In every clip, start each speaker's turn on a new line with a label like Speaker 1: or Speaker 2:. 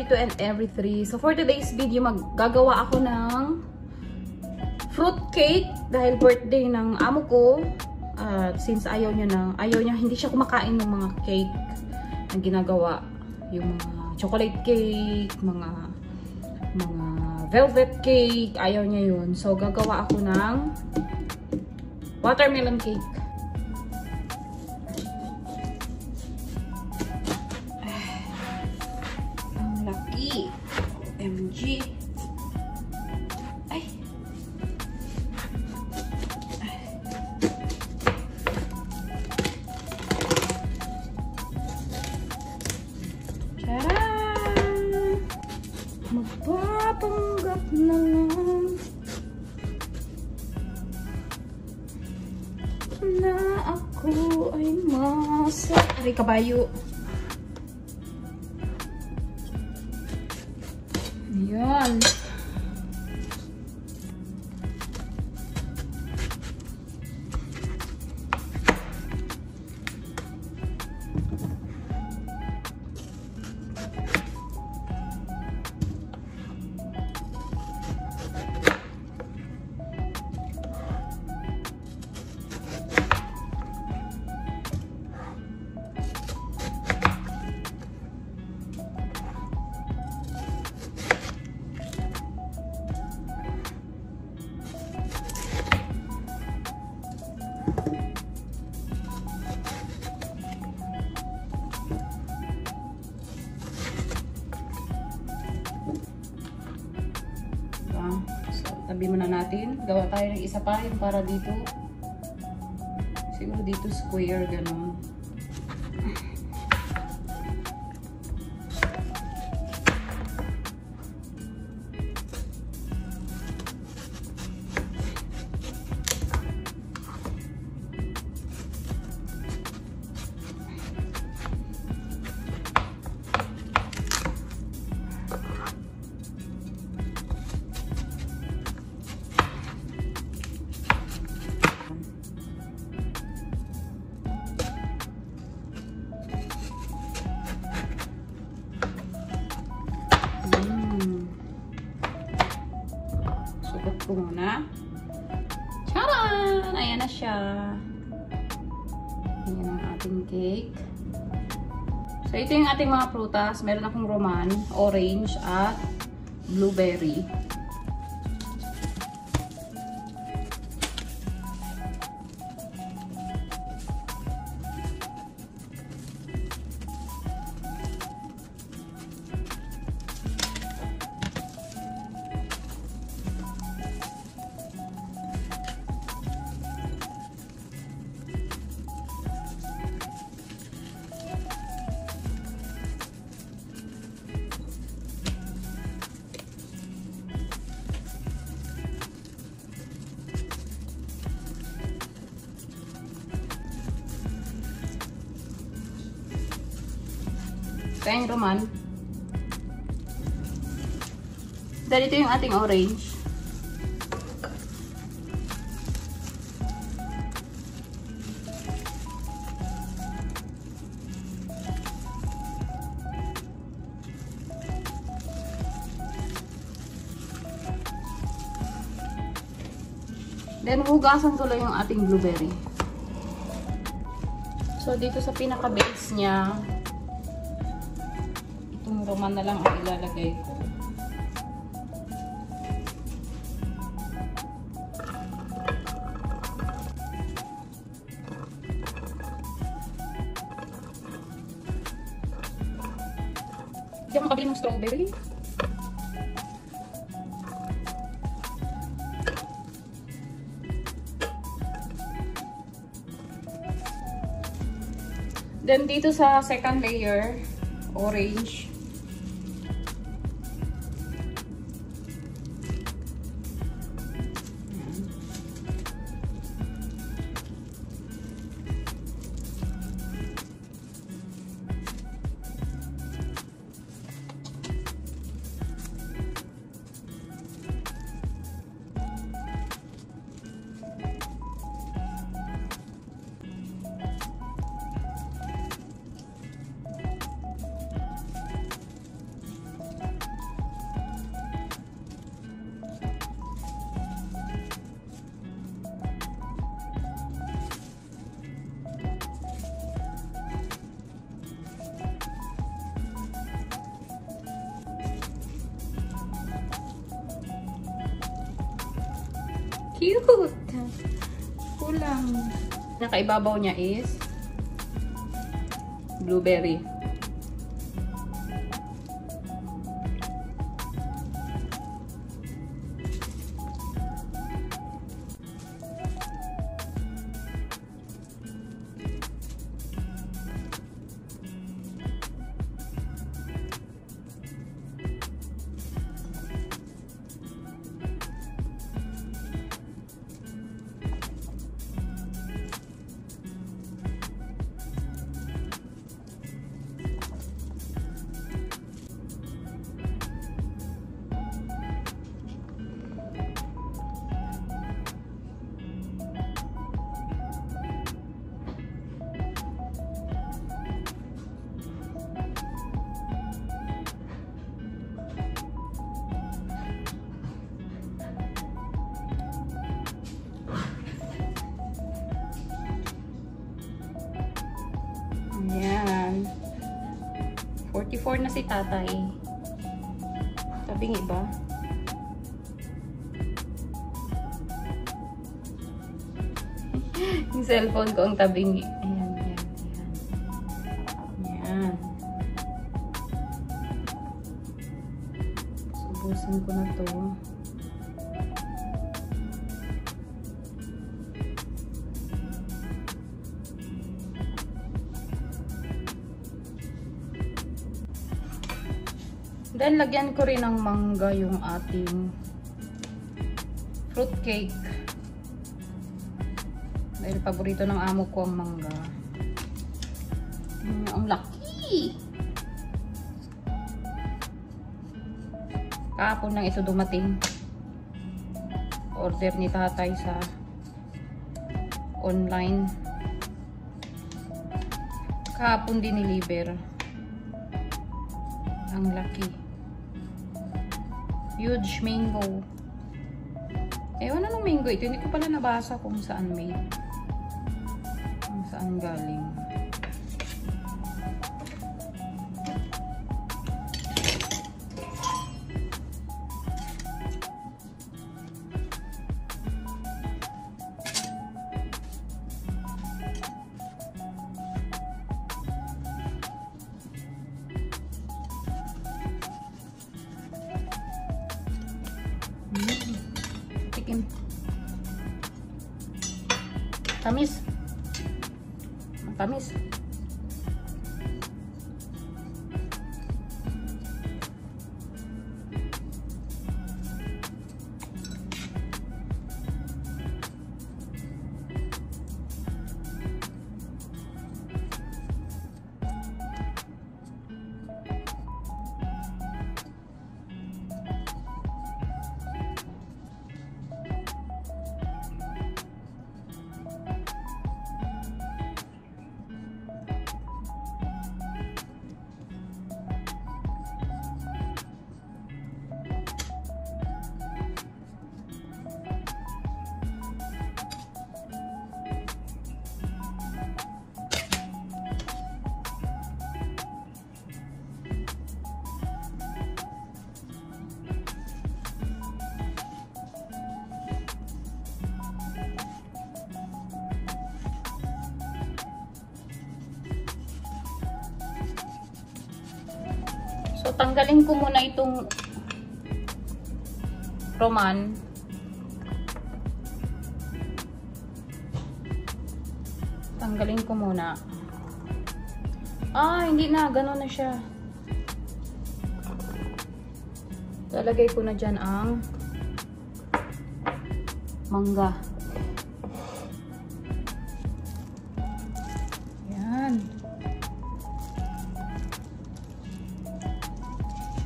Speaker 1: every 2 and every 3. So for today's video, maggagawa ako ng fruit cake dahil birthday ng amo ko. Since ayaw niya, hindi siya kumakain ng mga cake na ginagawa. Yung mga chocolate cake, mga velvet cake, ayaw niya yun. So gagawa ako ng watermelon cake. Ang laki. OMG. Ay. Tcharam! Magpapanggap na lang na ako ay masa. Aray, kabayo. Ayan. So, tabi muna natin. Gawa tayo ng isa pa yung para dito. Siguro dito square, gano'n. Sukat ko muna. Charan! Ayan na siya. Ayan ang ating cake. So, ito yung ating mga prutas. Meron akong roman, orange, at blueberry. Ito yung roman. Dahil ito yung ating orange. Then, hugasan ko lang yung ating blueberry. So, dito sa pinaka-base niya, roman na lang ang ilalagay ko. Hindi ako makabili ng strawberry. Then dito sa second layer, orange. Cute! Kulang. Nakaibabaw niya is blueberry. Ayan. 44 na si tatay. Tabing iba. Yung cellphone ko ang tabing. Ayan, ayan, ayan. Ayan. Subusin ko na to. Then, lagyan ko rin ng mangga yung ating fruit cake. Dahil paborito ng amo ko ang mangga. Ang laki! Kahapon lang ito dumating. Order ni tatay sa online. Kahapon din niliver. Ang laki. Huge mango. Ewan na ng mango ito. Hindi ko pala nabasa kung saan made. Kung saan galing. Tikim. Tamis. Tamis. So, tanggalin ko muna itong roman. Tanggalin ko muna. Ah, hindi na. Ganon na siya. Lalagay ko na dyan ang mangga. Yan.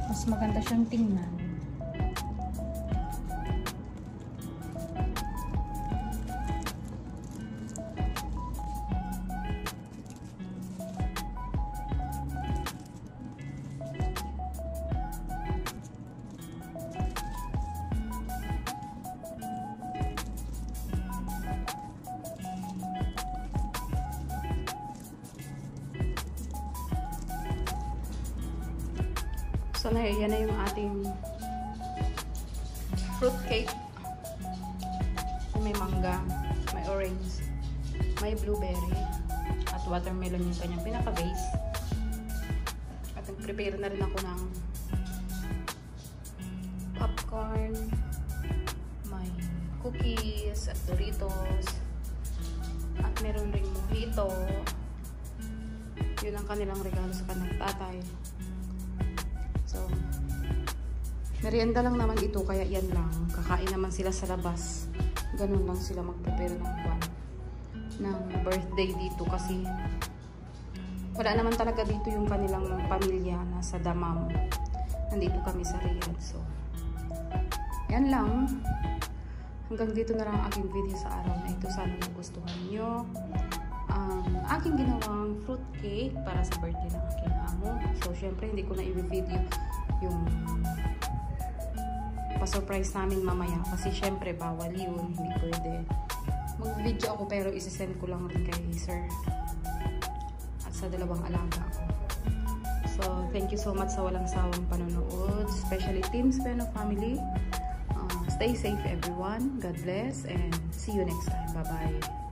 Speaker 1: Mas maganda siyang tingnan. So, yan na yung ating fruit cake. Kasi may mangga, may orange, may blueberry, at watermelon yung kanyang pinaka-base. At nag-prepare na rin ako ng popcorn, may cookies at Doritos, at meron ring mojito. Yun ang kanilang regalo sa kanilang tatay. So, merienda lang naman ito, kaya yan lang. Kakain naman sila sa labas. Ganun lang sila mag-prepare ng birthday dito kasi wala naman talaga dito yung kanilang pamilya na sa Damam. Nandito kami sa Riyadh. So, yan lang. Hanggang dito na lang ang aking video sa araw na ito. Sana nagustuhan nyo ang aking ginawang fruit cake para sa birthday ng aking amo. So, syempre, hindi ko na i-video yung pa-surprise namin mamaya. Kasi, syempre, bawal yun. Hindi pwede. Mag-video ako pero isi-send ko lang rin kay sir. At sa dalawang alaga ko. So, thank you so much sa walang sawang panonood. Especially Team Speno family. Stay safe everyone. God bless and see you next time. Bye-bye.